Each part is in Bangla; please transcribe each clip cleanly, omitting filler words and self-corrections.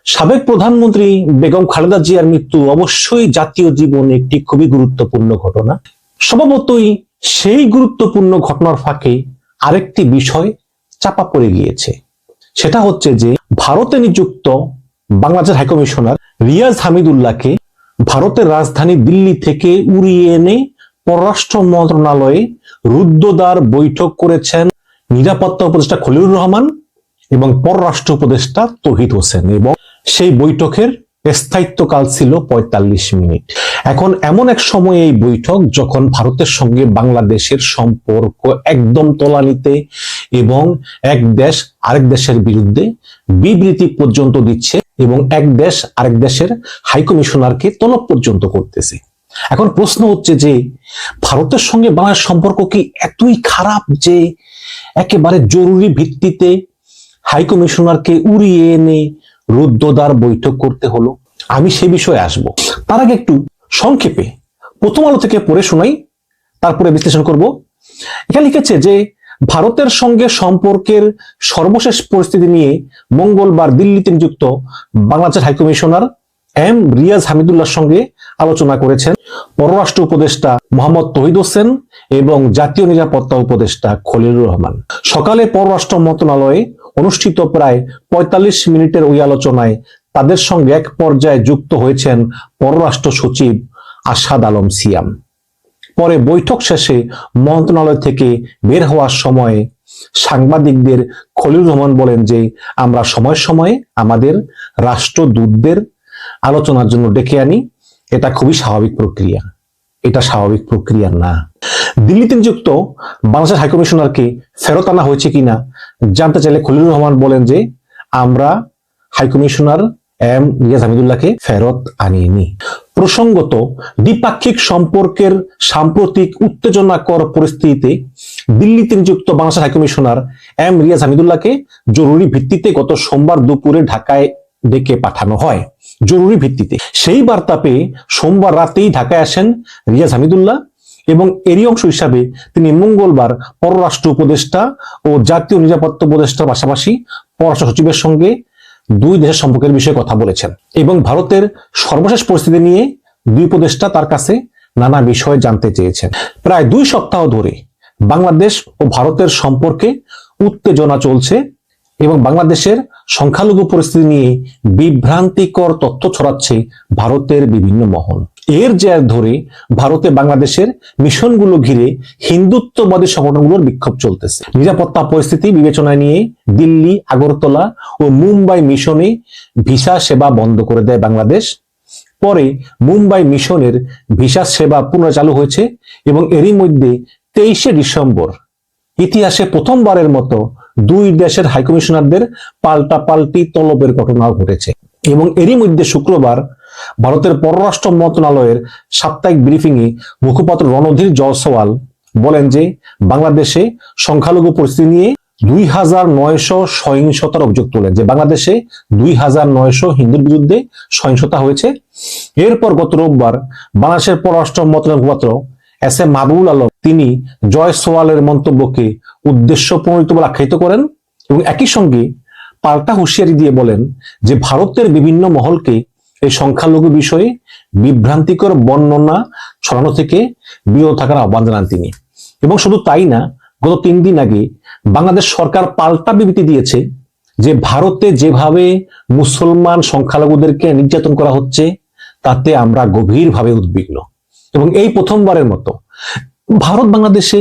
সাবেক প্রধানমন্ত্রী বেগম খালেদা জিয়ার মৃত্যু অবশ্যই জাতীয় জীবনে একটি খুবই গুরুত্বপূর্ণ ঘটনা। স্বভাবতই সেই গুরুত্বপূর্ণ ঘটনার ফাঁকে আরেকটি বিষয় চাপা পড়ে গিয়েছে। সেটা হচ্ছে যে ভারতে নিযুক্ত বাংলাদেশের হাইকমিশনার রিয়াজ হামিদুল্লাহকে ভারতের রাজধানী দিল্লি থেকে উড়িয়ে এনে পররাষ্ট্র মন্ত্রণালয়ে রুদ্ধদ্বার বৈঠক করেছেন নিরাপত্তা উপদেষ্টা খলিলুর রহমান এবং পররাষ্ট্র উপদেষ্টা তৌহিদ হোসেন, এবং সেই বৈঠকের স্থায়িত্বকাল ছিল ৪৫ মিনিট। এখন এমন এক সময় এই বৈঠক যখন ভারতের সঙ্গে বাংলাদেশের সম্পর্ক একদম তলানিতে এবং এক দেশ আরেক দেশের বিরুদ্ধে বিবৃতি পর্যন্ত দিচ্ছে এবং এক দেশ আরেক দেশের হাইকমিশনারকে তলব পর্যন্ত করতেছে। এখন প্রশ্ন হচ্ছে যে ভারতের সঙ্গে বাংলাদেশের সম্পর্ক কি এতই খারাপ যে একেবারে জরুরি ভিত্তিতে হাইকমিশনারকে উড়িয়ে এনে রুদ্ধদ্বার বৈঠক করতে হলো? আমি সে বিষয়ে আসব। তার আগে একটু সংক্ষেপে প্রথম আলো থেকে পড়ে শোনাই, তারপরে বিশ্লেষণ করব। এখানে লিখেছে যে ভারতের সঙ্গে সম্পর্কের সর্বশেষ পরিস্থিতি নিয়ে মঙ্গলবার দিল্লিতে নিযুক্ত বাংলাদেশের হাইকমিশনার এম রিয়াজ হামিদুল্লাহর সঙ্গে আলোচনা করেছেন পররাষ্ট্র উপদেষ্টা মোহাম্মদ তৌহিদ হোসেন এবং জাতীয় নিরাপত্তা উপদেষ্টা খলিলুর রহমান। সকালে পররাষ্ট্র মন্ত্রণালয়ে অনুষ্ঠিত প্রায় ৪৫ মিনিটের ওই আলোচনায় তাদের সঙ্গে এক পর্যায়ে যুক্ত হয়েছেন পররাষ্ট্র সচিব আসাদ আলম সিয়াম। পরে বৈঠক শেষে মন্ত্রণালয় থেকে বের হওয়ার সময় সাংবাদিকদের খলিলুর রহমান বলেন যে আমরা সময় সময়ে আমাদের রাষ্ট্রদূতদের আলোচনার জন্য ডেকে আনি, এটা খুবই স্বাভাবিক প্রক্রিয়া। এটা স্বাভাবিক প্রক্রিয়া না। দিল্লিতে নিযুক্ত বাংলাদেশের হাইকমিশনারকে ফেরত আনা হয়েছে কিনা জানতে চাইলে খলিলুর রহমান বলেন যে আমরা হাইকমিশনার এম রিয়াজ হামিদুল্লাহকে ফেরত আনিনি। প্রসঙ্গত দ্বিপাক্ষিক সম্পর্কের সাম্প্রতিক উত্তেজনাকর পরিস্থিতিতে দিল্লিতে নিযুক্ত বাংলাদেশের হাইকমিশনার এম রিয়াজ হামিদুল্লাহকে জরুরি ভিত্তিতে গত সোমবার দুপুরে ঢাকায় ডেকে পাঠানো হয়। জরুরি ভিত্তিতে সেই বার্তা পেয়ে সোমবার রাতেই ঢাকায় আসেন রিয়াজ হামিদুল্লাহ এবং এরই অংশ হিসাবে তিনি মঙ্গলবার পররাষ্ট্র উপদেষ্টা ও জাতীয় নিরাপত্তা উপদেষ্টার পাশাপাশি পররাষ্ট্র সচিবের সঙ্গে দুই দেশের সম্পর্কের বিষয়ে কথা বলেছেন এবং ভারতের সর্বশেষ পরিস্থিতি নিয়ে দুই উপদেষ্টা তার কাছে নানা বিষয় জানতে চেয়েছেন। প্রায় ২ সপ্তাহ ধরে বাংলাদেশ ও ভারতের সম্পর্কে উত্তেজনা চলছে এবং বাংলাদেশের সংখ্যালঘু পরিস্থিতি নিয়ে বিভ্রান্তিকর তথ্য ছড়াচ্ছে ভারতের বিভিন্ন মহল। এর জের ধরে ভারতে বাংলাদেশের মিশনগুলো ঘিরে হিন্দুত্ববাদী সংগঠনগুলোর বিক্ষোভ চলতেছে। নিরাপত্তা পরিস্থিতি বিবেচনায় নিয়ে দিল্লি, আগরতলা ও মুম্বাই মিশনে ভিসা সেবা বন্ধ করে দেয় বাংলাদেশ। পরে মুম্বাই মিশনের ভিসা সেবা পুনরায় চালু হয়েছে এবং এরই মধ্যে ২৩শে ডিসেম্বর ইতিহাসে প্রথমবারের মতো দুই দেশের হাইকমিশনারদের পাল্টাপাল্টি তলবের ঘটনাও ঘটেছে। এবং এরই মধ্যে শুক্রবার ভারতের পররাষ্ট্র মন্ত্রণালয়ের সাপ্তাহিক ব্রিফিং এ মুখপাত্র রণধীর জয়সওয়াল বলেন যে বাংলাদেশে সংখ্যালঘু পরিস্থিতি নিয়ে ২৯০০ সহিংসতার অভিযোগ তোলেন, যে বাংলাদেশে ২৯০০ হিন্দুর বিরুদ্ধে সহিংসতা হয়েছে। এরপর গত রোববার বাংলাদেশের পররাষ্ট্র মন্ত্রণালয়ের মুখপাত্র এস এম মাহবুবুল আলম তিনি জয়সওয়ালের মন্তব্যকে উদ্দেশ্যপ্রণোদিত বলে আখ্যায়িত করেন এবং একই সঙ্গে পাল্টা হুঁশিয়ারি দিয়ে বলেন যে ভারতের বিভিন্ন মহলকে এই সংখ্যালঘু বিষয়ে বিভ্রান্তিকর বর্ণনা ছড়ানো থেকে বিরত থাকার আহ্বান জানান তিনি। এবং শুধু তাই না, গত ৩ দিন আগে বাংলাদেশ সরকার পাল্টা বিবৃতি দিয়েছে যে ভারতে যেভাবে মুসলমান সংখ্যালঘুদেরকে নির্যাতন করা হচ্ছে তাতে আমরা গভীরভাবে উদ্বিগ্ন এবং এই প্রথমবারের মতো ভারত বাংলাদেশে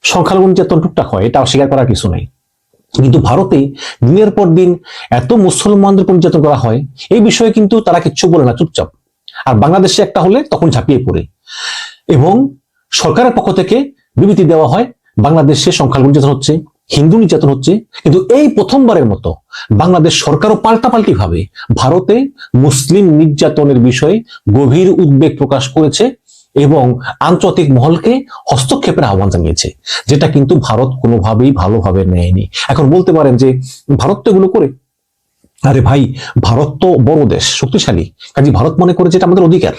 সংখ্যালঘু নির্যাতন টুকটাক হয়, এটা অস্বীকার করার কিছু নাই, কিন্তু ভারতে দিনের পর দিন এত মুসলমানদের উপর নির্যাতন করা হয় এই বিষয়ে কিন্তু তারা কিচ্ছু বলে না, চুপচাপ। আর বাংলাদেশে একটা হলে তখন ঝাঁপিয়ে পড়ে এবং সরকারের পক্ষ থেকে বিবৃতি দেওয়া হয় বাংলাদেশে সংখ্যালঘু নির্যাতন হচ্ছে, হিন্দু নির্যাতন হচ্ছে। কিন্তু এই প্রথমবারের মতো বাংলাদেশ সরকারও পাল্টাপাল্টি ভাবে ভারতে মুসলিম নির্যাতনের বিষয়ে গভীর উদ্বেগ প্রকাশ করেছে এবং আন্তর্জাতিক মহলকে হস্তক্ষেপের আহ্বান জানিয়েছে, যেটা কিন্তু ভারত কোনোভাবেই ভালোভাবে নেয়নি। এখন বলতে পারেন যে ভারত তো এগুলো করে, আরে ভাই ভারত তো বড় দেশ, শক্তিশালী, কাজে ভারত মনে করে যেটা আমাদের অধিকার।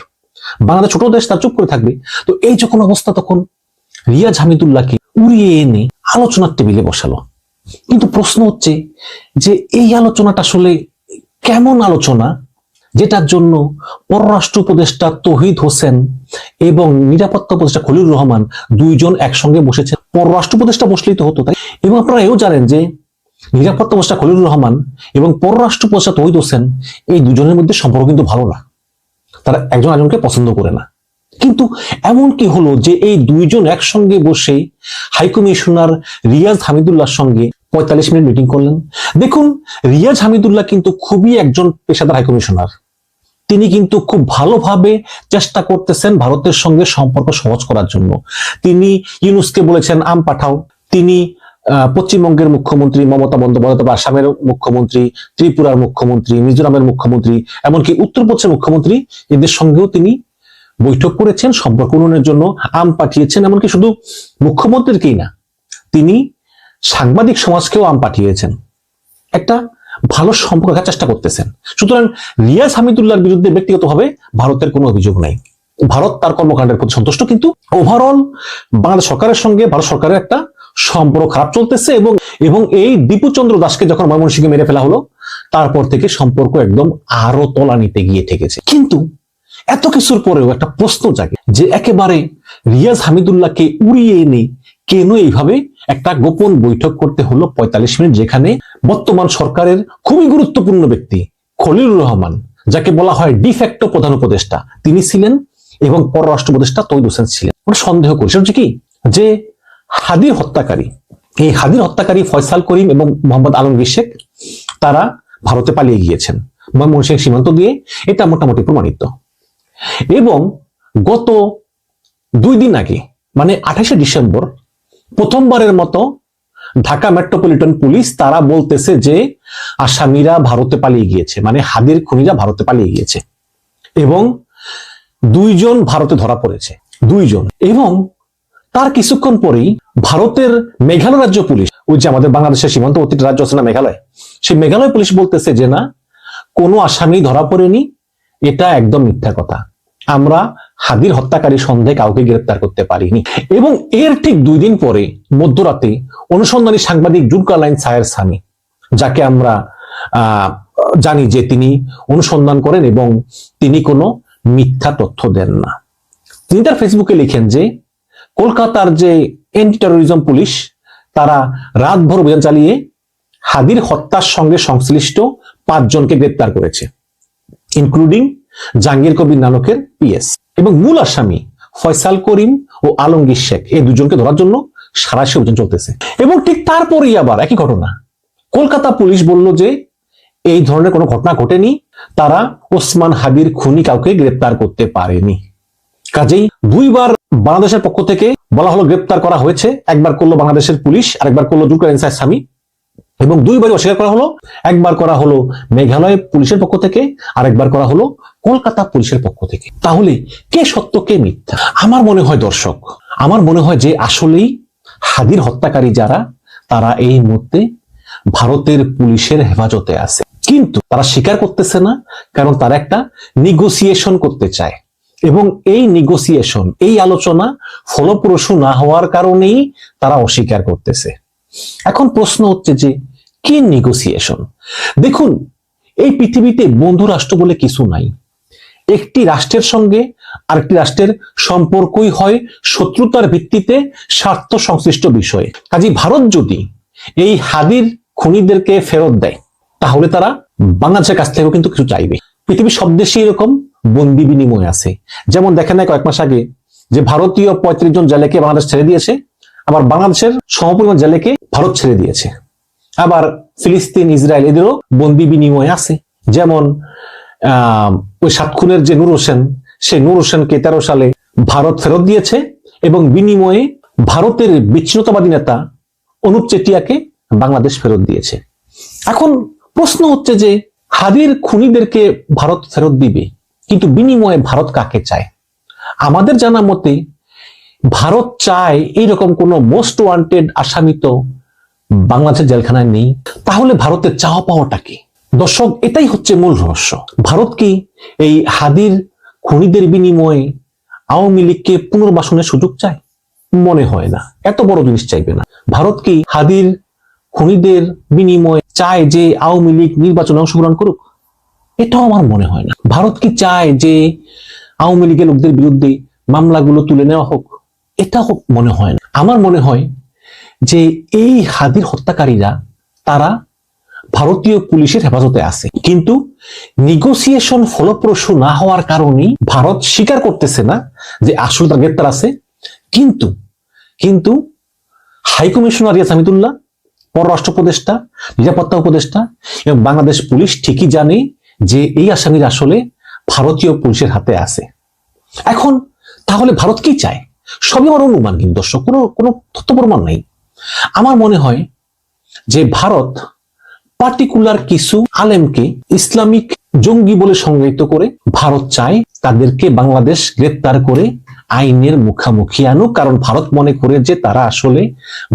বাংলাদেশ ছোট দেশ, তার চুপ করে থাকবে। তো এই যখন অবস্থা তখন রিয়াজ হামিদুল্লাহকে উড়িয়ে এনে আলোচনার টেবিলে বসালো। কিন্তু প্রশ্ন হচ্ছে যে এই আলোচনাটা আসলে কেমন আলোচনা, যেটার জন্য পররাষ্ট্র উপদেষ্টা তৌহিদ হোসেন এবং নিরাপত্তা উপদেষ্টা খলিলুর রহমান দুইজন একসঙ্গে বসেছেন। পররাষ্ট্র উপদেষ্টা বসলেই তো হতো, তাই? এবং আপনারা এও জানেন যে নিরাপত্তা উপদেষ্টা খলিলুর রহমান এবং পররাষ্ট্র উপদেষ্টা তৌহিদ হোসেন এই দুজনের মধ্যে সম্পর্ক কিন্তু ভালো না, তারা একজন আরেকজনকে পছন্দ করে না। কিন্তু এমন কি হলো যে এই দুইজন একসঙ্গে বসে হাইকমিশনার রিয়াজ হামিদুল্লাহর সঙ্গে 45 মিনিট মিটিং করলেন। দেখুন, রিয়াজ হামিদুল্লাহ কিন্তু খুবই একজন পেশাদার হাইকমিশনার। তিনি কিন্তু খুব ভালোভাবে চেষ্টা করতেছেন ভারতের সঙ্গে সম্পর্ক সহজ করার জন্য। তিনি ইউনুসকে বলেছেন আম পাঠাও। তিনি পশ্চিমবঙ্গের মুখ্যমন্ত্রী মমতা বন্দ্যোপাধ্যায়, আসামের মুখ্যমন্ত্রী, ত্রিপুরার মুখ্যমন্ত্রী, মিজোরামের মুখ্যমন্ত্রী, এমনকি উত্তরপ্রদেশের মুখ্যমন্ত্রী, এদের সঙ্গেও তিনি বৈঠক করেছেন, সম্পর্ক উন্নয়নের জন্য আম পাঠিয়েছেন। এমনকি শুধু মুখ্যমন্ত্রীকেই না, তিনি সাংবাদিক সমাজকেও আম পাঠিয়েছেন, একটা ভালো সম্পর্ক রাখার চেষ্টা করতেছেন। সুতরাং রিয়াজ হামিদুল্লাহর বিরুদ্ধে ব্যক্তিগতভাবে ভারতের কোনো অভিযোগ নাই, ভারত তার কর্মকাণ্ডের প্রতি সন্তুষ্ট। কিন্তু ওভারঅল বাংলাদেশ সরকারের সঙ্গে ভারত সরকারের একটা সম্পর্ক খারাপ চলতেছে। এবং এই দীপুচন্দ্র দাসকে যখন ময়মনসিংহে মেরে ফেলা হলো, তারপর থেকে সম্পর্ক একদম আরো তলানিতে গিয়ে ঠেকেছে। কিন্তু এত কিছুর পরেও একটা প্রশ্ন জাগে যে একেবারে রিয়াজ হামিদুল্লাহকে উড়িয়ে এনে কেন এইভাবে একটা গোপন বৈঠক করতে হলো 45 মিনিট, যেখানে বর্তমান সরকারের খুবই গুরুত্বপূর্ণ ব্যক্তি খলিলুর রহমান, যাকে বলা হয় ডিফ্যাক্টো প্রধান উপদেষ্টা, তিনি ছিলেন এবং পররাষ্ট্র উপদেষ্টা তৌহিদ হোসেন ছিলেন। আমরা সন্দেহ করি সেটা হচ্ছে কি, যে হাদির হত্যাকারী, এই হাদির হত্যাকারী ফয়সাল করিম এবং মোহাম্মদ আলমগীর শেখ তারা ভারতে পালিয়ে গিয়েছেন ময়মনসিংহ সীমান্ত দিয়ে, এটা মোটামুটি প্রমাণিত। এবং গত 2 দিন আগে মানে 28শে ডিসেম্বর প্রথমবারের মতো ঢাকা মেট্রোপলিটন পুলিশ তারা বলতেছে যে আসামিরা ভারতে পালিয়ে গিয়েছে, মানে হাদির খুনিরা ভারতে পালিয়ে গিয়েছে এবং 2 জন ভারতে ধরা পড়েছে, 2 জন। এবং তার কিছুক্ষণ পরেই ভারতের মেঘালয় রাজ্য পুলিশ, ওই যে আমাদের বাংলাদেশের সীমান্তবর্তী রাজ্য আছে না মেঘালয়, সেই মেঘালয় পুলিশ বলতেছে যে না, কোনো আসামি ধরা পড়েনি, এটা একদম মিথ্যা কথা, আমরা হাদির হত্যাকারী সন্দেহে কাউকে গ্রেপ্তার করতে পারিনি। এবং এর ঠিক 2 দিন পরে মধ্যরাতে অনুসন্ধানী সাংবাদিক জুলকারনাইন সায়ের সামি, যাকে আমরা জানি যে তিনি অনুসন্ধান করেন এবং তিনি কোনো মিথ্যা তথ্য দেন না, তিনি তার ফেসবুকে লিখেন যে কলকাতার যে অ্যান্টি টেরোরিজম পুলিশ তারা রাতভর অভিযান চালিয়ে হাদির হত্যার সঙ্গে সংশ্লিষ্ট 5 জনকে গ্রেপ্তার করেছে, ইনক্লুডিং জাহাঙ্গীর কবির নানকের পিএস, এবং মূল আসামি ফয়সাল করিম ও আলমগীর শেখ, এই 2 জনকে ধরার জন্য সারাশি অভিযান চলতেছে। এবং ঠিক তারপরেই আবার একই ঘটনা, কলকাতা পুলিশ বলল যে এই ধরনের কোনো ঘটনা ঘটেনি, তারা ওসমান হাদির খুনি কাউকে গ্রেপ্তার করতে পারেনি। কাজেই 2 বার বাংলাদেশের পক্ষ থেকে বলা হলো গ্রেপ্তার করা হয়েছে, একবার করলো বাংলাদেশের পুলিশ, আরেকবার করলো জুলকারনাইন সায়ের সামি, এবং 2 বারই অস্বীকার করা হলো। একবার করা হলো মেঘালয় পুলিশের পক্ষ থেকে, আরেকবার করা হলো কলকাতা পুলিশের পক্ষ থেকে। তাহলে কে সত্য কে মিথ্যা? আমার মনে হয় দর্শক, আমার মনে হয় যে আসলেই হাদির হত্যাকারী যারা, তারা এই মুহূর্তে ভারতের পুলিশের হেফাজতে আছে, কিন্তু তারা স্বীকার করতেছে না, কারণ তারা একটা নেগোসিয়েশন করতে চায় এবং এই নেগোসিয়েশন, এই আলোচনা ফলপ্রসূ না হওয়ার কারণেই তারা অস্বীকার করতেছে। এখন প্রশ্ন হচ্ছে যে কি নেগোসিয়েশন? দেখুন, এই পৃথিবীতে বন্ধু রাষ্ট্র বলে কিছু নাই। একটি রাষ্ট্রের সঙ্গে আরেকটি রাষ্ট্রের সম্পর্কই হয় শত্রুতার ভিত্তিতে স্বার্থ সংশ্লিষ্ট বিষয়ে। কাজে ভারত যদি এই হাদির খুনিদেরকে ফেরত দেয়, তাহলে তারা বাংলাদেশের কাছ থেকেও কিন্তু কিছু চাইবে। পৃথিবীর সব দেশে এরকম বন্দি বিনিময় আছে। যেমন দেখেন না কয়েক মাস আগে যে ভারতীয় 35 জন জেলেকে বাংলাদেশ ছেড়ে দিয়েছে, আবার বাংলাদেশের সমপরিমাণ জেলেকে ভারত ছেড়ে দিয়েছে। আবার ফিলিস্তিন, ইসরায়েল এদেরও বন্দি বিনিময় আছে। যেমন ওই 7 খুনের যে নূর হোসেন, সেই নূর হোসেনকে 13 সালে ভারত ফেরত দিয়েছে এবং বিনিময়ে ভারতের বিচ্ছিন্নতাবাদী নেতা অনুপ চেটিয়াকে বাংলাদেশ ফেরত দিয়েছে। এখন প্রশ্ন হচ্ছে যে হাদির খুনিদেরকে ভারত ফেরত দিবে, কিন্তু বিনিময়ে ভারত কাকে চায়? আমাদের জানা মতে ভারত চায় এইরকম কোন মোস্ট ওয়ান্টেড আসামি তো বাংলাদেশের জেলখানায় নেই। তাহলে ভারতের চাওয়া পাওয়াটা কি? দর্শক, এটাই হচ্ছে মূল রহস্য। ভারত কি এই হাদির খুনিদের বিনিময়ে আওয়ামী লীগকে পুনর্বাসনের সুযোগ চায়? মনে হয় না, এত বড় জিনিস চাইবে না। ভারত কি হাদির খুনিদের বিনিময়ে চায় যে আওয়ামী লীগ নির্বাচনে অংশগ্রহণ করুক? এটাও আমার মনে হয় না। ভারত কি চায় যে আওয়ামী লীগের লোকদের বিরুদ্ধে মামলাগুলো তুলে নেওয়া হোক? এটাও মনে হয় না। আমার মনে হয় যে এই হাদির হত্যাকারীরা তারা ভারতীয় পুলিশের হেফাজতে আছে, কিন্তু নেগোসিয়েশন ফলপ্রসূ না হওয়ার কারণেই ভারত স্বীকার করতেছে না যে আসলে তার গ্রেপ্তার আছে। কিন্তু কিন্তু হাই কমিশনার রিয়াজ হামিদুল্লাহ, পররাষ্ট্র উপদেষ্টা, নিরাপত্তা উপদেষ্টা এবং বাংলাদেশ পুলিশ ঠিকই জানে যে এই আসামিরা আসলে ভারতীয় পুলিশের হাতে আছে। এখন তাহলে ভারত কি চায়? সবই আমার অনুমান, কিন্তু দর্শক, কোনো তথ্য প্রমাণ নেই। আমার মনে হয় যে ভারত পার্টিকুলার কিছু আলেমকে ইসলামিক জঙ্গি বলে সংজ্ঞায়িত করে ভারত চায় তাদেরকে বাংলাদেশ গ্রেপ্তার করে আইনের মুখামুখি আনুক, কারণ ভারত মনে করে যে তারা আসলে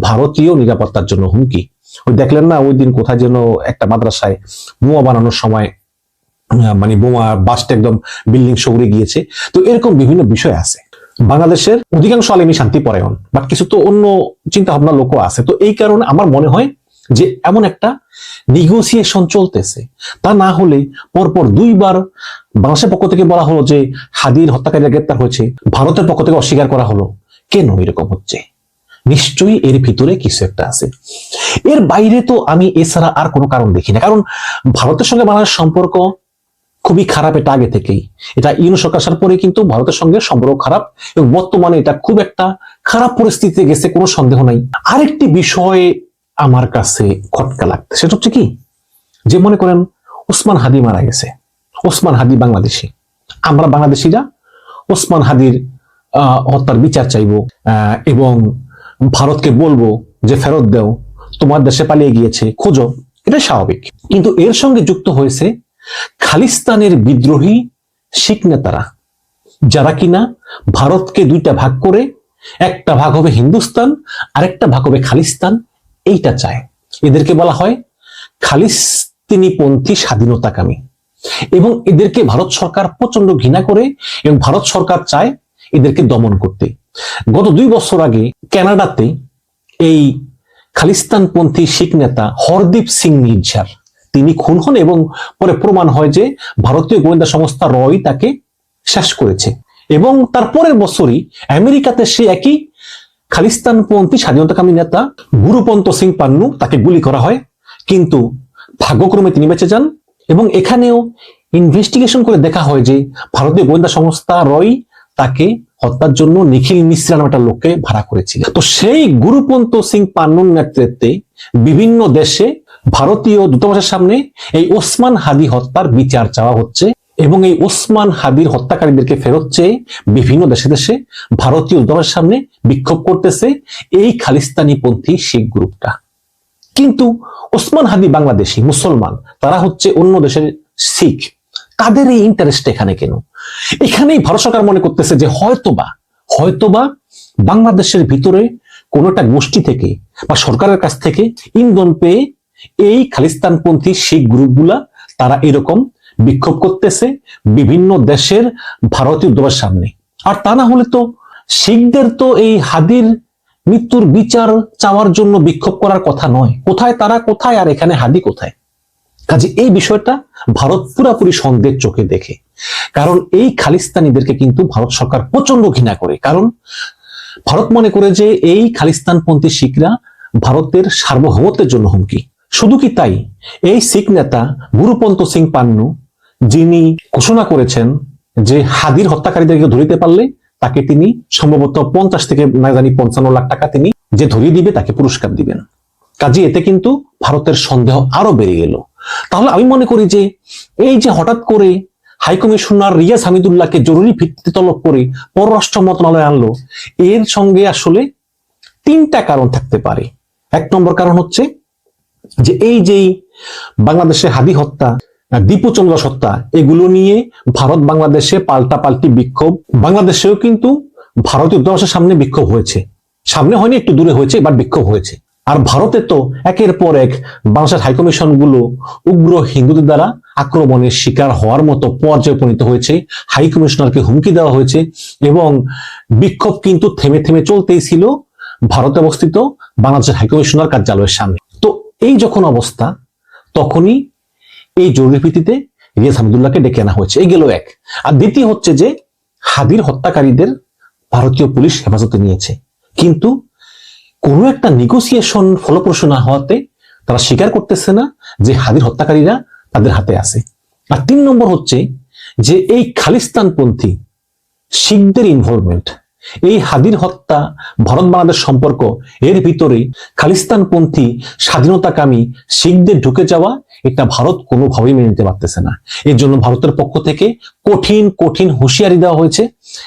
ভারতীয় নিরাপত্তার জন্য হুমকি। ওই দেখলেন না ওই দিন কোথায় যেন একটা মাদ্রাসায় বোমা বানানোর সময় মানে বোমা বাস্ট একদম বিল্ডিং সরে গিয়েছে। তো এরকম বিভিন্ন বিষয় আছে। বাংলাদেশের অধিকাংশ আলেমই শান্তি পরায়ণ, বাট কিছু তো অন্য চিন্তা ভাবনা লোকও আছে। তো এই কারণে আমার মনে হয় যে এমন একটা নেগোসিয়েশন চলতেছে। তা না হলে পরপর দুইবার বাংলাদেশের পক্ষ থেকে বলা হলো যে হাদির হত্যাকারীরা গ্রেপ্তার হয়েছে, ভারতের পক্ষ থেকে অস্বীকার করা হলো। কেন এরকম হচ্ছে? নিশ্চয়ই এর ভিতরে কিছু একটা আছে। এর বাইরে তো আমি এছাড়া আর কোনো কারণ দেখি না। কারণ ভারতের সঙ্গে বাংলাদেশের সম্পর্ক খুবই খারাপ, এটা আগে থেকেই। এটা ইউনূস সরকার আসার পরে কিন্তু ভারতের সঙ্গে সম্পর্ক খারাপ, এবং বর্তমানে এটা খুব একটা খারাপ পরিস্থিতিতে গেছে, কোনো সন্দেহ নাই। আরেকটি বিষয়ে আমার কাছে খটকা লাগছে, সেটা হচ্ছে কি, যে মনে করেন ওসমান হাদি মারা গেছে, ওসমান হাদি বাংলাদেশি, আমরা বাংলাদেশিরা ওসমান হাদির হত্যার বিচার চাইব এবং ভারতকে বলবো যে ফেরত দাও, তোমার দেশে পালিয়ে গিয়েছে, খোঁজো। এটা স্বাভাবিক। কিন্তু এর সঙ্গে যুক্ত হয়েছে খালিস্তানের বিদ্রোহী শিখ নেতারা, যারা কিনা ভারতকে দুইটা ভাগ করে একটা ভাগ হবে হিন্দুস্তান, আরেকটা ভাগ হবে খালিস্তান, এইটা চায়। এদেরকে বলা হয় খালিস্তানিপন্থী স্বাধীনতাকামী, এবং এদেরকে ভারত সরকার প্রচন্ড ঘৃণা করে এবং ভারত সরকার চায় এদেরকে দমন করতে। গত 2 বছর আগে কানাডাতে এই খালিস্তানপন্থী শিখ নেতা হরদীপ সিং নির্ঝার তিনি খুন হন, এবং পরে প্রমাণ হয় যে ভারতীয় গোয়েন্দা সংস্থা রয় তাকে শেষ করেছে। এবং তার পরের বছরই আমেরিকাতে সে একই খালিস্তানপন্থী স্বাধীনতাকামী নেতা গুরুপন্ত সিং পান্নু, তাকে গুলি করা হয়, কিন্তু ভাগ্যক্রমে তিনি বেঁচে যান। এবং এখানেও ইনভেস্টিগেশন করে দেখা হয় যে ভারতীয় গোয়েন্দা সংস্থা রয় তাকে হত্যার জন্য নিখিল মিশ্রা নামে একটা লোককে ভাড়া করেছিল। তো সেই গুরুপন্ত সিং পান্নুর নেতৃত্বে বিভিন্ন দেশে ভারতীয় দূতাবাসের সামনে এই ওসমান হাদি হত্যার বিচার চাওয়া হচ্ছে, এবং এই ওসমান হাদির হত্যাকারীদেরকে ফেরত চেয়ে বিভিন্ন দেশে দেশে ভারতীয় দূতাবাসের সামনে বিক্ষোভ করতেছে এই খালিস্তানিপন্থী শিখ গ্রুপটা। কিন্তু ওসমান হাদি বাংলাদেশি মুসলমান, তারা হচ্ছে অন্য দেশের শিখ, তাদের এই ইন্টারেস্ট এখানে কেন? এখানেই ভারত সরকার মনে করতেছে যে হয়তোবা বাংলাদেশের ভিতরে কোন একটা গোষ্ঠী থেকে বা সরকারের কাছ থেকে ইন্ধন পেয়ে এই খালিস্তানপন্থী শিখ গ্রুপগুলা তারা এরকম বিক্ষোভ করতেছে বিভিন্ন দেশের ভারতীয় দূতাবাসের সামনে। আর তা না হলে তো শিখদের তো এই হাদির মৃত্যুর বিচার চাওয়ার জন্য বিক্ষোভ করার কথা নয়। কোথায় তারা, কোথায়, আর এখানে হাদি কোথায়? কাজে এই বিষয়টা ভারত পুরাপুরি সন্দেহের চোখে দেখে, কারণ এই খালিস্তানিদেরকে কিন্তু ভারত সরকার প্রচন্ড ঘৃণা করে। কারণ ভারত মনে করে যে এই খালিস্তানপন্থী শিখরা ভারতের সার্বভৌমত্বের জন্য হুমকি। শুধু কি তাই, এই শিখ নেতা গুরুপন্ত সিং পান্নু, যিনি ঘোষণা করেছেন যে হাদির হত্যাকারীদেরকে ধরিতে পারলে তাকে তিনি সম্ভবত 50 থেকে না জানি 55 লাখ টাকা তিনি যে ধরিয়ে দিবে তাকে পুরস্কার দিবেন। কাজে এতে কিন্তু ভারতের সন্দেহ আরো বেড়ে গেল। তাহলে আমি মনে করি যে এই যে হঠাৎ করে হাই কমিশনার রিয়াজ হামিদুল্লাহকে জরুরি ভিত্তিতে তলব করে পররাষ্ট্র মন্ত্রণালয় আনলো, এর সঙ্গে আসলে 3টা কারণ থাকতে পারে। 1 নম্বর কারণ হচ্ছে যে এই যে বাংলাদেশে হাদি হত্যা, দীপুচন্দ্র হত্যা, এগুলো নিয়ে ভারত বাংলাদেশে পাল্টাপাল্টি বিক্ষোভ, বাংলাদেশেও কিন্তু ভারতীয় দূতাবাসের সামনে বিক্ষোভ হয়েছে, সামনে হয়নি, একটু দূরে হয়েছে, এবার বিক্ষোভ হয়েছে। আর ভারতে তো একের পর এক বাংলাদেশের হাইকমিশন গুলো উগ্র হিন্দুদের দ্বারা আক্রমণের শিকার হওয়ার মতো পর্যায়ে উপনীত হয়েছে, হাই কমিশনারকে হুমকি দেওয়া হয়েছে, এবং বিক্ষোভ কিন্তু থেমে থেমে চলতেই ছিল ভারতে অবস্থিত বাংলাদেশের হাইকমিশনার কার্যালয়ের সামনে। তো এই যখন অবস্থা, তখনই এই জরুরি ভিত্তিতে রিয়াজ হামিদুল্লাহকে ডেকে আনা হয়েছে। এই গেল এক। আর দ্বিতীয় হচ্ছে যে হাদির হত্যাকারীদের ভারতীয় পুলিশ হেফাজতে নিয়েছে, কিন্তু কোনো একটা নেগোসিয়েশন ফলপ্রসূ না হওয়াতে তারা স্বীকার করতেছে না যে হাদির হত্যাকারীরা তাদের হাতে আছে। আর 3 নম্বর হচ্ছে যে এই খালিস্তানপন্থী শিখদের ইনভলভমেন্ট, এই হাদির হত্যা, ভারত বাংলাদেশ সম্পর্ক, এর ভিতরে খালিস্তানপন্থী স্বাধীনতাকামী শিখদের ঢুকে যাওয়া, এটা ভারত কোনোভাবেই মেনে নিতে পারতেছে না। এর জন্য ভারতের পক্ষ থেকে কঠিন কঠিন হুঁশিয়ারি দেওয়া হয়েছে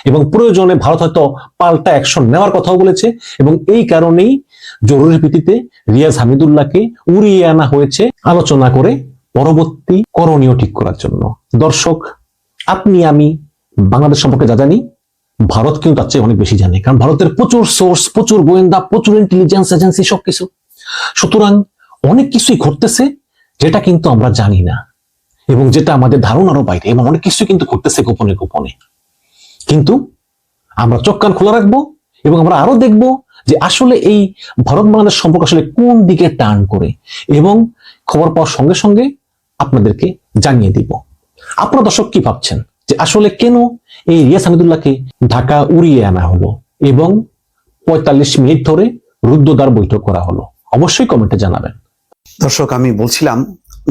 এবং প্রয়োজনে ভারত হয়তো পাল্টা অ্যাকশন নেওয়ার কথাও বলেছে। এবং এই কারণেই জরুরি ভিত্তিতে রিয়াজ হামিদুল্লাহকে উড়িয়ে আনা হয়েছে আলোচনা করে পরবর্তী করণীয় ঠিক করার জন্য। দর্শক, আপনি আমি বাংলাদেশ সম্পর্কে যা জানি, ভারত কিন্তু তার চেয়ে অনেক বেশি জানে, কারণ ভারতের প্রচুর সোর্স, প্রচুর গোয়েন্দা, প্রচুর ইন্টেলিজেন্স এজেন্সি, সবকিছু। সুতরাং অনেক কিছুই ঘটতেছে যেটা কিন্তু আমরা জানি না এবং যেটা আমাদের ধারণারও বাইরে, এবং অনেক কিছু কিন্তু ঘটতেছে গোপনে গোপনে। কিন্তু আমরা চোখ কান খোলা রাখবো এবং আমরা আরো দেখব যে আসলে এই ভারত বাংলাদেশ সম্পর্ক আসলে কোন দিকে টার্ন করে, এবং খবর পাওয়ার সঙ্গে সঙ্গে আপনাদেরকে জানিয়ে দিব। আপনারা দর্শক কি ভাবছেন যে আসলে কেন এই রিয়াজ হামিদুল্লাহকে ঢাকা উড়িয়ে আনা হলো এবং 45 মিনিট ধরে রুদ্ধদ্বার বৈঠক করা হলো? অবশ্যই কমেন্টে জানাবেন। দর্শক, আমি বলছিলাম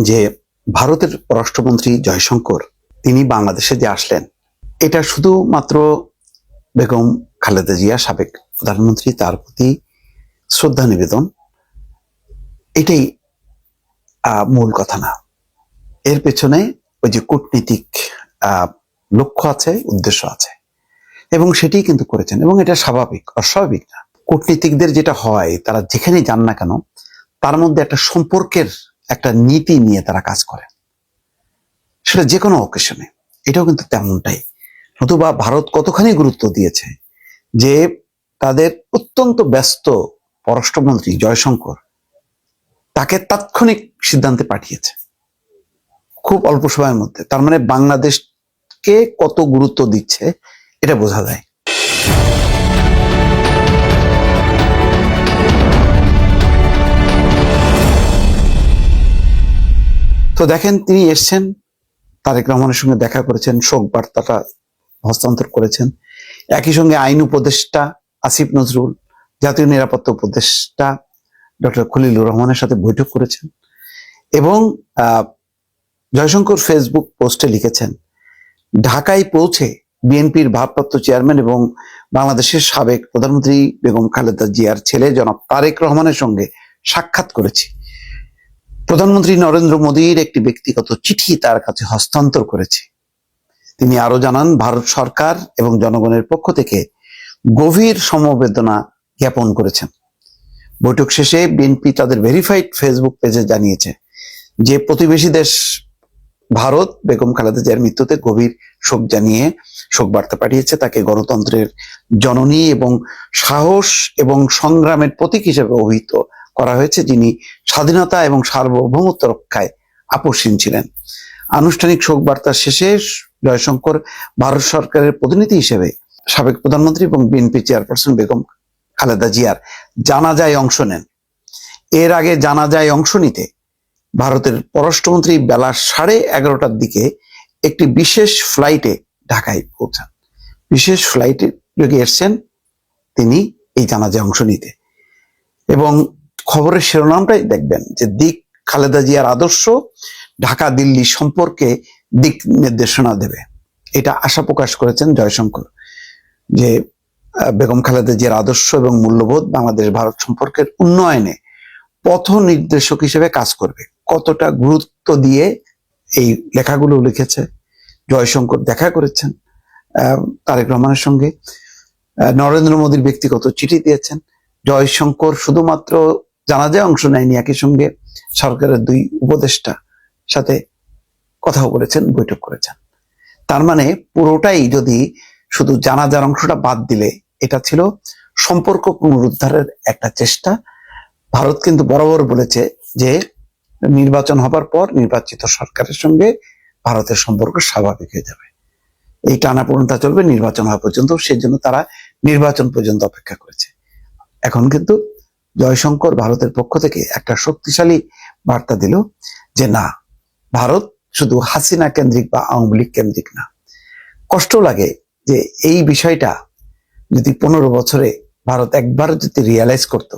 যে ভারতের পররাষ্ট্রমন্ত্রী জয়শঙ্কর তিনি বাংলাদেশে যে আসলেন, এটা শুধুমাত্র বেগম খালেদা জিয়া, সাবেক প্রধানমন্ত্রী, তার প্রতি শ্রদ্ধা নিবেদন, এটাই মূল কথা না। এর পেছনে ওই যে কূটনীতিক লক্ষ্য আছে, উদ্দেশ্য আছে, এবং সেটি কিন্তু করেছেন, এবং এটা স্বাভাবিক, অস্বাভাবিক না। কূটনীতিকদের যেটা হয়, তারা যেখানে যান না কেন তার মধ্যে একটা সম্পর্কের একটা নীতি নিয়ে তারা কাজ করে, সেটা যে কোনো অকেশনে। এটাও কিন্তু তেমনটাই। নতুবা ভারত কতখানি গুরুত্ব দিয়েছে যে তাদের অত্যন্ত ব্যস্ত পররাষ্ট্রমন্ত্রী জয়শঙ্কর তাকে তাৎক্ষণিক সিদ্ধান্তে পাঠিয়েছে খুব অল্প সময়ের মধ্যে। তার মানে বাংলাদেশকে কত গুরুত্ব দিচ্ছে এটা বোঝা যায়। তো দেখেন, তিনি এসছেন, তারেক রহমানের সঙ্গে দেখা করেছেন, শোক বার্তাটা হস্তান্তর করেছেন। একই সঙ্গে আইন উপদেষ্টা আসিফ নজরুল, জাতীয় নিরাপত্তা উপদেষ্টা ডক্টর খলিলুর রহমানের সাথে বৈঠক করেছেন। এবং জয়শঙ্কর ফেসবুক পোস্টে লিখেছেন, ঢাকায় পৌঁছে বিএনপির ভারপ্রাপ্ত চেয়ারম্যান এবং বাংলাদেশের সাবেক প্রধানমন্ত্রী বেগম খালেদা জিয়ার ছেলে জনাব তারেক রহমানের সঙ্গে সাক্ষাৎ করেছি। প্রধানমন্ত্রী নরেন্দ্র মোদীর একটি ব্যক্তিগত চিঠি তার কাছে হস্তান্তর করেছি। তিনি আরো জানান, ভারত সরকার এবং জনগণের পক্ষ থেকে গভীর সমবেদনা জ্ঞাপন করেছেন। বৈঠক শেষে বিএনপি তাদের ভেরিফাইড ফেসবুক পেজে জানিয়েছে যে প্রতিবেশী দেশ ভারত বেগম খালেদা জিয়ার মৃত্যুতে গভীর শোক জানিয়ে শোক বার্তা পাঠিয়েছে। তাকে গণতন্ত্রের জননী এবং সাহস এবং সংগ্রামের প্রতীক হিসেবে অভিহিত করা হয়েছে, যিনি স্বাধীনতা এবং সার্বভৌমত্ব রক্ষায় আপোষহীন ছিলেন। আনুষ্ঠানিক শোক বার্তার শেষে জয়শঙ্কর ভারত সরকারের প্রতিনিধি হিসেবে সাবেক প্রধানমন্ত্রী এবং বিএনপি চেয়ারপারসন বেগম খালেদা জিয়ার জানাজায় অংশ নেন। এর আগে জানাজায় অংশ নিতে ভারতের পররাষ্ট্রমন্ত্রী বেলা 11:30টার দিকে একটি বিশেষ ফ্লাইটে ঢাকায় পৌঁছান। বিশেষ ফ্লাইটে যোগে এসছেন তিনি এই জানাজায় অংশ নিতে। এবং খবরের শিরোনামটাই দেখবেন যে দিক খালেদা জিয়ার আদর্শ ঢাকা দিল্লি সম্পর্কে দিক নির্দেশনা দেবে। এটা আশা প্রকাশ করেছেন জয়শঙ্কর যে বেগম খালেদা জিয়ার আদর্শ এবং মূল্যবোধ বাংলাদেশ ভারত সম্পর্কের উন্নয়নে পথ নির্দেশক হিসেবে কাজ করবে। কতটা গুরুত্ব দিয়ে এই লেখাগুলো লিখেছে জয়শঙ্কর। দেখা করেছেন তারেক রহমানের সঙ্গে, নরেন্দ্র মোদীর ব্যক্তিগত চিঠি দিয়েছেন। জয়শঙ্কর শুধুমাত্র জানাজায় অংশ নেয়নি, একই সঙ্গে সরকারের 2 উপদেষ্টা সাথে কথাও বলেছেন, বৈঠক করেছেন। তার মানে পুরোটাই, যদি শুধু জানাজার অংশটা বাদ দিলে, এটা ছিল সম্পর্ক পুনরুদ্ধারের একটা চেষ্টা। ভারত কিন্তু বরাবর বলেছে যে নির্বাচন হবার পর নির্বাচিত সরকারের সঙ্গে ভারতের সম্পর্ক স্বাভাবিক হয়ে যাবে। এই টানাপোড়েনটা চলবে নির্বাচন হওয়া পর্যন্ত, সেই জন্য তারা নির্বাচন পর্যন্ত অপেক্ষা করেছে। এখন কিন্তু জয়শঙ্কর ভারতের পক্ষ থেকে একটা শক্তিশালী বার্তা দিল যে না, ভারত শুধু হাসিনা কেন্দ্রিক বা আওয়ামী লীগ কেন্দ্রিক না। কষ্ট লাগে যে এই বিষয়টা যদি 15 বছরে ভারত একবার যদি রিয়ালাইজ করত,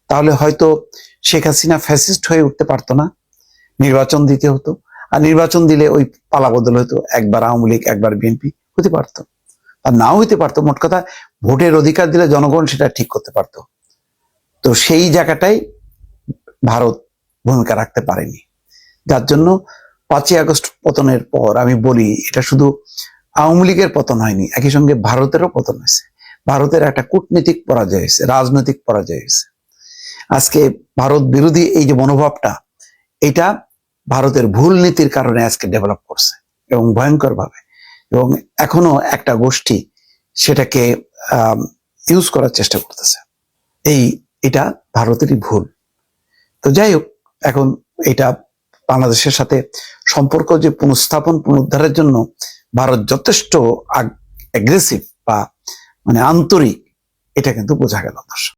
তাহলে হয়তো শেখ হাসিনা ফ্যাসিস্ট হয়ে উঠতে পারতো না, নির্বাচন দিতে হতো। আর নির্বাচন দিলে ওই পালাবদল হতো, একবার আওয়ামী লীগ একবার বিএনপি হতে পারতো, আর নাও হইতে পারতো। মোট কথা ভোটের অধিকার দিলে জনগণ সেটা ঠিক করতে পারতো। তো সেই জায়গাটাই ভারত ভূমিকা রাখতে পারেনি, যার জন্য 5ই আগস্ট পতনের পর আমি বলি এটা শুধু আওয়ামী লীগের পতন হয়নি, একই সঙ্গে ভারতেরও পতন হয়েছে। ভারতের একটা কূটনীতিক পরাজয় হয়েছে, রাজনৈতিক পরাজয় হয়েছে। আজকে ভারত বিরোধী এই যে মনোভাবটা, এটা ভারতের ভুল নীতির কারণে আজকে ডেভেলপ করছে এবং ভয়ঙ্কর ভাবে, এবং এখনো একটা গোষ্ঠী সেটাকে ইউজ করার চেষ্টা করতেছে। এটা ভারতেরই ভুল। তো যাই হোক, এখন এটা বাংলাদেশের সাথে সম্পর্ক যে পুনঃস্থাপন পুনরুদ্ধারের জন্য ভারত যথেষ্ট অ্যাগ্রেসিভ বা আন্তরিক, এটা কিন্তু বোঝা গেল দর্শক।